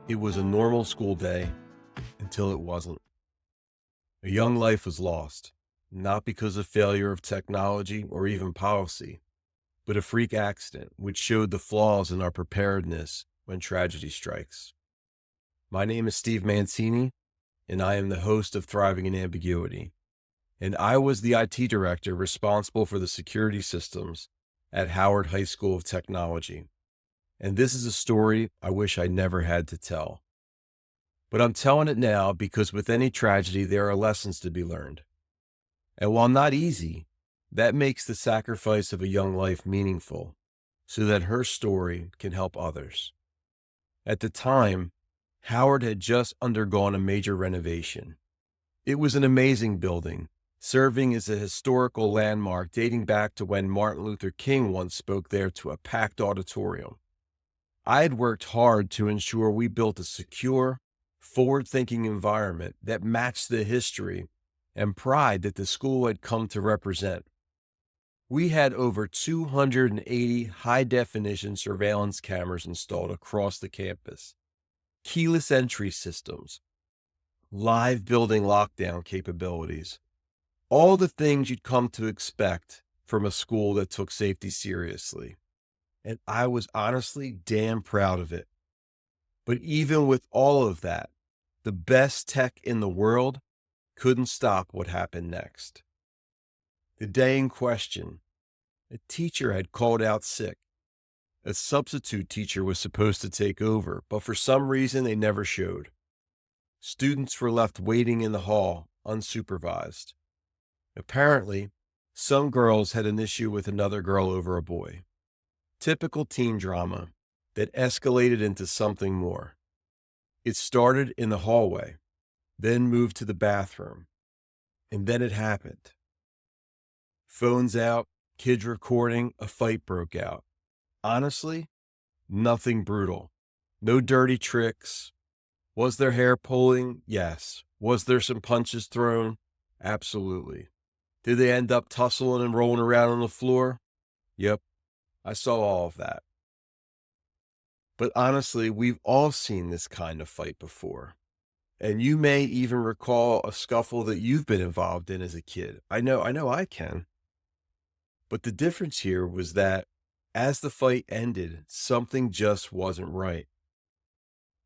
It was a normal school day until it wasn't. A young life was lost, not because of failure of technology or even policy, but a freak accident which showed the flaws in our preparedness when tragedy strikes. My name is Steve Mancini, and I am the host of Thriving in Ambiguity. And I was the IT director responsible for the security systems at Howard High School of Technology. And this is a story I wish I never had to tell. But I'm telling it now because with any tragedy, there are lessons to be learned. And while not easy, that makes the sacrifice of a young life meaningful so that her story can help others. At the time, Howard had just undergone a major renovation. It was an amazing building, serving as a historical landmark dating back to when Martin Luther King once spoke there to a packed auditorium. I had worked hard to ensure we built a secure, forward-thinking environment that matched the history and pride that the school had come to represent. We had over 280 high-definition surveillance cameras installed across the campus, keyless entry systems, live building lockdown capabilities, all the things you'd come to expect from a school that took safety seriously. And I was honestly damn proud of it. But even with all of that, the best tech in the world couldn't stop what happened next. The day in question, a teacher had called out sick. A substitute teacher was supposed to take over, but for some reason they never showed. Students were left waiting in the hall, unsupervised. Apparently, some girls had an issue with another girl over a boy. Typical teen drama that escalated into something more. It started in the hallway, then moved to the bathroom, and then it happened. Phones out, kids recording, a fight broke out. Honestly, nothing brutal. No dirty tricks. Was there hair pulling? Yes. Was there some punches thrown? Absolutely. Did they end up tussling and rolling around on the floor? Yep, I saw all of that. But honestly, we've all seen this kind of fight before. And you may even recall a scuffle that you've been involved in as a kid. I know I can. But the difference here was that as the fight ended, something just wasn't right.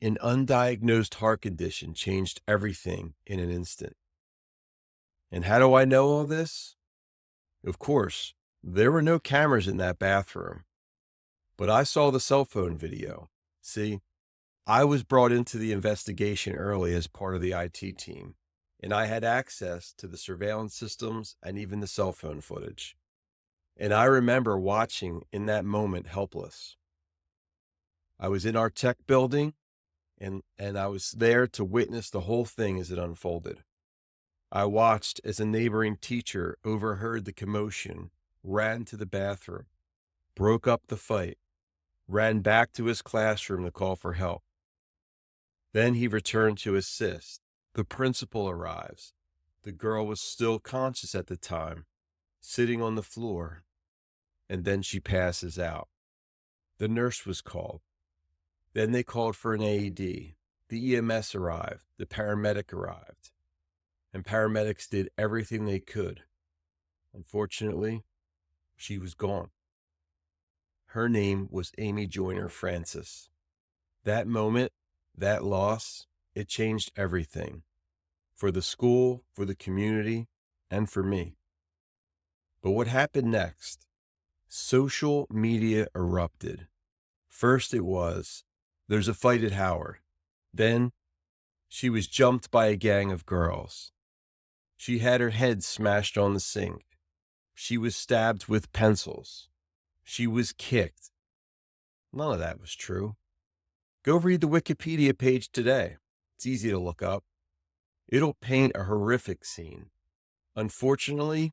An undiagnosed heart condition changed everything in an instant. And how do I know all this? Of course, there were no cameras in that bathroom, but I saw the cell phone video. See, I was brought into the investigation early as part of the IT team, and I had access to the surveillance systems and even the cell phone footage. And I remember watching in that moment helpless. I was in our tech building, and I was there to witness the whole thing as it unfolded. I watched as a neighboring teacher overheard the commotion, ran to the bathroom, broke up the fight, ran back to his classroom to call for help. Then he returned to assist. The principal arrives. The girl was still conscious at the time, sitting on the floor, and then she passes out. The nurse was called. Then they called for an AED. The EMS arrived. The paramedic arrived. And paramedics did everything they could. Unfortunately, she was gone. Her name was Amy Joyner Francis. That moment, that loss, it changed everything. For the school, for the community, and for me. But what happened next? Social media erupted. First it was, there's a fight at Howard. Then, she was jumped by a gang of girls. She had her head smashed on the sink. She was stabbed with pencils. She was kicked. None of that was true. Go read the Wikipedia page today. It's easy to look up. It'll paint a horrific scene. Unfortunately,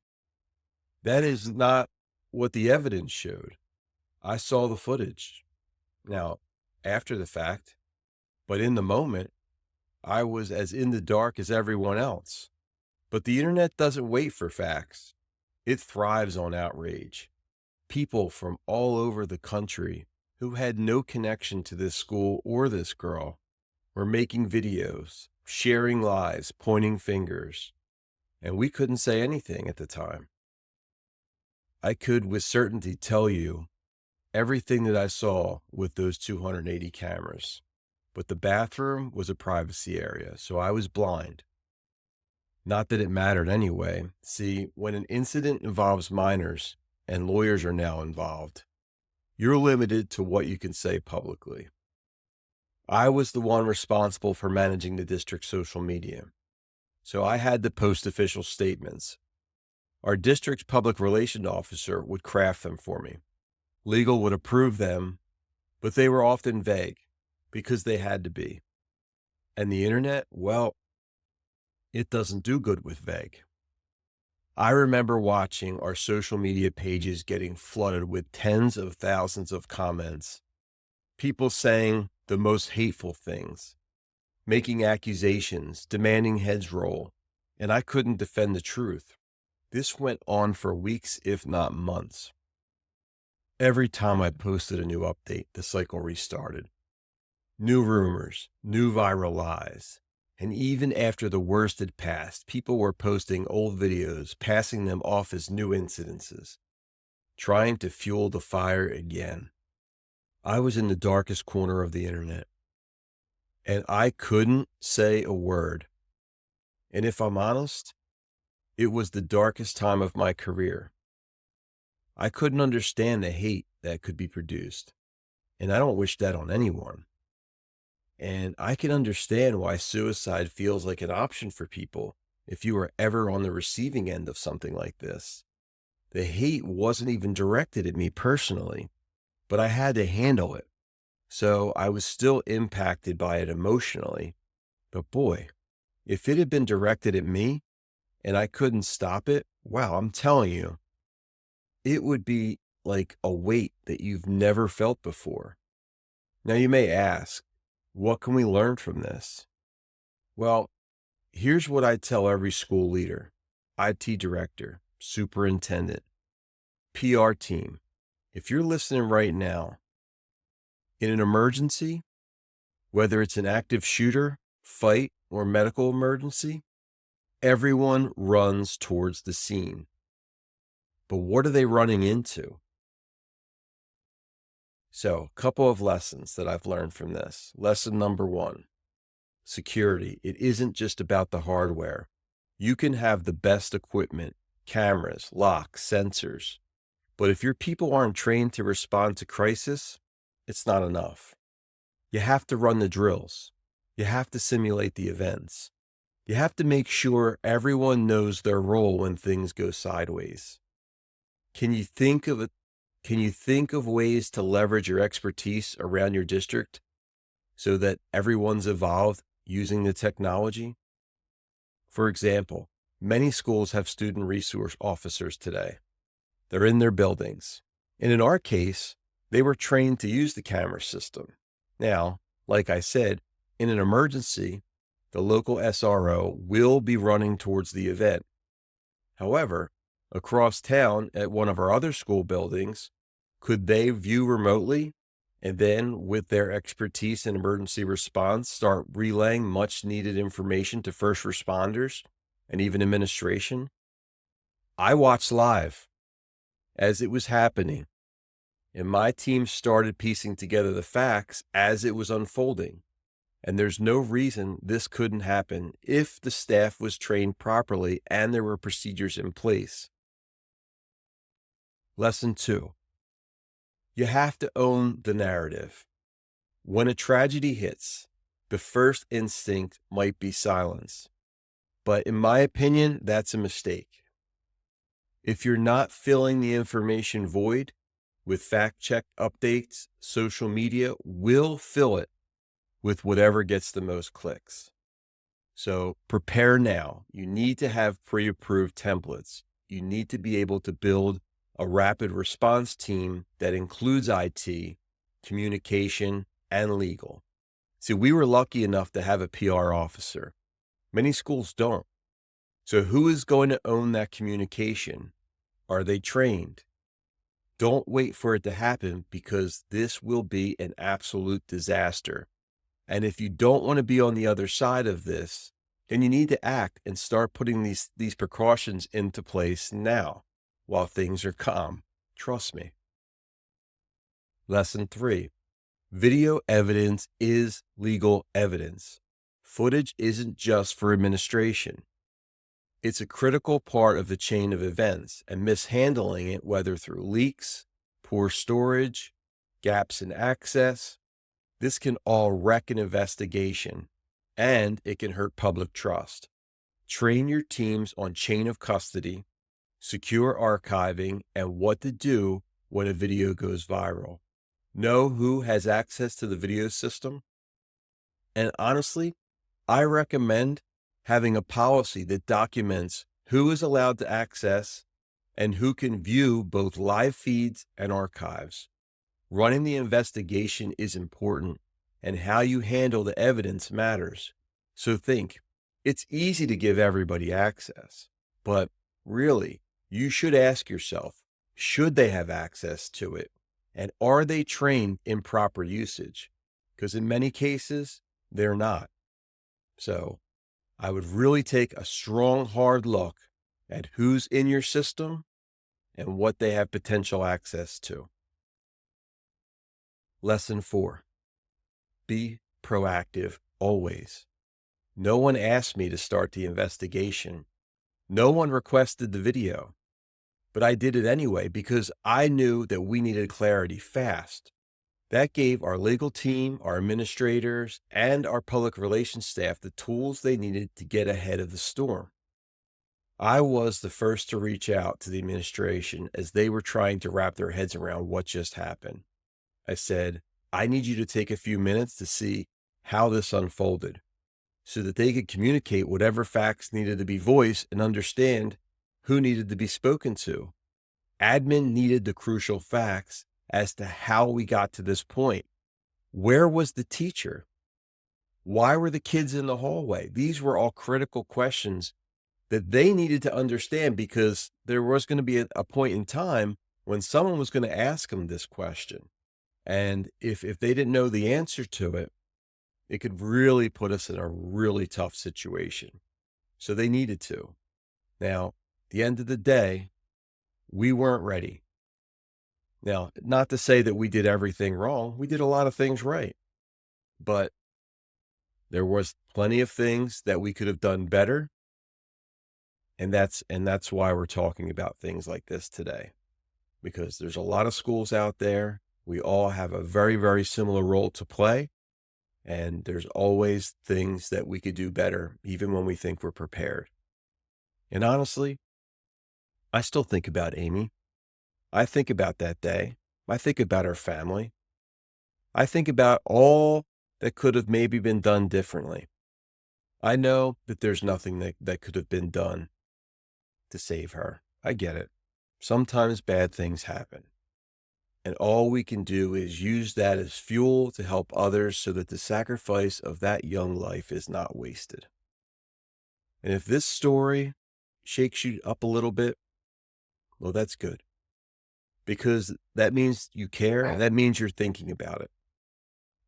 that is not what the evidence showed. I saw the footage. Now, after the fact, but in the moment, I was as in the dark as everyone else. But the internet doesn't wait for facts. It thrives on outrage. People from all over the country who had no connection to this school or this girl were making videos, sharing lies, pointing fingers, and we couldn't say anything at the time. I could with certainty tell you everything that I saw with those 280 cameras, but the bathroom was a privacy area, so I was blind. Not that it mattered anyway. See, when an incident involves minors, and lawyers are now involved, you're limited to what you can say publicly. I was the one responsible for managing the district's social media, so I had to post official statements. Our district's public relations officer would craft them for me. Legal would approve them, but they were often vague because they had to be. And the internet, well, it doesn't do good with vague. I remember watching our social media pages getting flooded with tens of thousands of comments, people saying the most hateful things, making accusations, demanding heads roll, and I couldn't defend the truth. This went on for weeks, if not months. Every time I posted a new update, the cycle restarted. New rumors, new viral lies. And even after the worst had passed, people were posting old videos, passing them off as new incidences, trying to fuel the fire again. I was in the darkest corner of the internet, and I couldn't say a word. And if I'm honest, it was the darkest time of my career. I couldn't understand the hate that could be produced, and I don't wish that on anyone. And I can understand why suicide feels like an option for people if you were ever on the receiving end of something like this. The hate wasn't even directed at me personally, but I had to handle it. So I was still impacted by it emotionally. But boy, if it had been directed at me and I couldn't stop it, wow, I'm telling you, it would be like a weight that you've never felt before. Now you may ask, what can we learn from this? Well, here's what I tell every school leader, IT director, superintendent, PR team. If you're listening right now, in an emergency, whether it's an active shooter, fight, or medical emergency, everyone runs towards the scene. But what are they running into? So, a couple of lessons that I've learned from this. Lesson number 1, security. It isn't just about the hardware. You can have the best equipment, cameras, locks, sensors, but if your people aren't trained to respond to crisis, it's not enough. You have to run the drills. You have to simulate the events. You have to make sure everyone knows their role when things go sideways. Can you think of ways to leverage your expertise around your district so that everyone's evolved using the technology? For example, many schools have student resource officers today. They're in their buildings. And in our case, they were trained to use the camera system. Now, like I said, in an emergency, the local SRO will be running towards the event. However, across town at one of our other school buildings, could they view remotely and then, with their expertise in emergency response, start relaying much needed information to first responders and even administration? I watched live as it was happening, and my team started piecing together the facts as it was unfolding. And there's no reason this couldn't happen if the staff was trained properly and there were procedures in place. Lesson 2. You have to own the narrative. When a tragedy hits, the first instinct might be silence. But in my opinion, that's a mistake. If you're not filling the information void with fact-check updates, social media will fill it with whatever gets the most clicks. So prepare now. You need to have pre-approved templates. You need to be able to build a rapid response team that includes IT, communication, and legal. See, we were lucky enough to have a PR officer. Many schools don't. So who is going to own that communication? Are they trained? Don't wait for it to happen because this will be an absolute disaster. And if you don't want to be on the other side of this, then you need to act and start putting these precautions into place now while things are calm. Trust me. Lesson 3. Video evidence is legal evidence. Footage isn't just for administration. It's a critical part of the chain of events, and mishandling it, whether through leaks, poor storage, gaps in access, this can all wreck an investigation, and it can hurt public trust. Train your teams on chain of custody, secure archiving, and what to do when a video goes viral. Know who has access to the video system. And honestly, I recommend having a policy that documents who is allowed to access and who can view both live feeds and archives. Running the investigation is important, and how you handle the evidence matters. So think, it's easy to give everybody access, but really, you should ask yourself, should they have access to it? And are they trained in proper usage? Because in many cases, they're not. So I would really take a strong, hard look at who's in your system and what they have potential access to. Lesson 4. Be proactive always. No one asked me to start the investigation. No one requested the video. But I did it anyway because I knew that we needed clarity fast. That gave our legal team, our administrators, and our public relations staff the tools they needed to get ahead of the storm. I was the first to reach out to the administration as they were trying to wrap their heads around what just happened. I said, I need you to take a few minutes to see how this unfolded so that they could communicate whatever facts needed to be voiced and understand who needed to be spoken to. Admin needed the crucial facts as to how we got to this point. Where was the teacher? Why were the kids in the hallway? These were all critical questions that they needed to understand, because there was going to be a point in time when someone was going to ask them this question. And if they didn't know the answer to it, it could really put us in a really tough situation. So they needed to. Now, at the end of the day, we weren't ready. Now, not to say that we did everything wrong. We did a lot of things right. But there was plenty of things that we could have done better. And that's why we're talking about things like this today. Because there's a lot of schools out there. We all have a very, very similar role to play. And there's always things that we could do better, even when we think we're prepared. And honestly, I still think about Amy. I think about that day. I think about her family. I think about all that could have maybe been done differently. I know that there's nothing that could have been done to save her. I get it. Sometimes bad things happen. And all we can do is use that as fuel to help others so that the sacrifice of that young life is not wasted. And if this story shakes you up a little bit, well, that's good. Because that means you care, and that means you're thinking about it.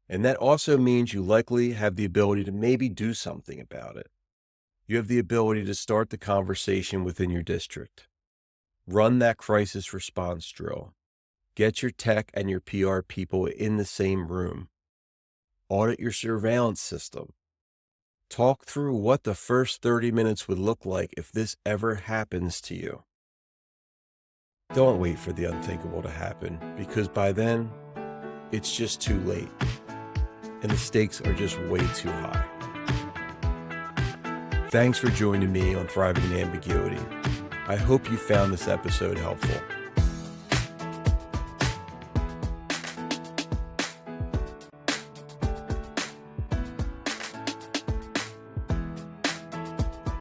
And that also means you likely have the ability to maybe do something about it. You have the ability to start the conversation within your district. Run that crisis response drill. Get your tech and your PR people in the same room. Audit your surveillance system. Talk through what the first 30 minutes would look like if this ever happens to you. Don't wait for the unthinkable to happen, because by then, it's just too late. And the stakes are just way too high. Thanks for joining me on Thriving in Ambiguity. I hope you found this episode helpful.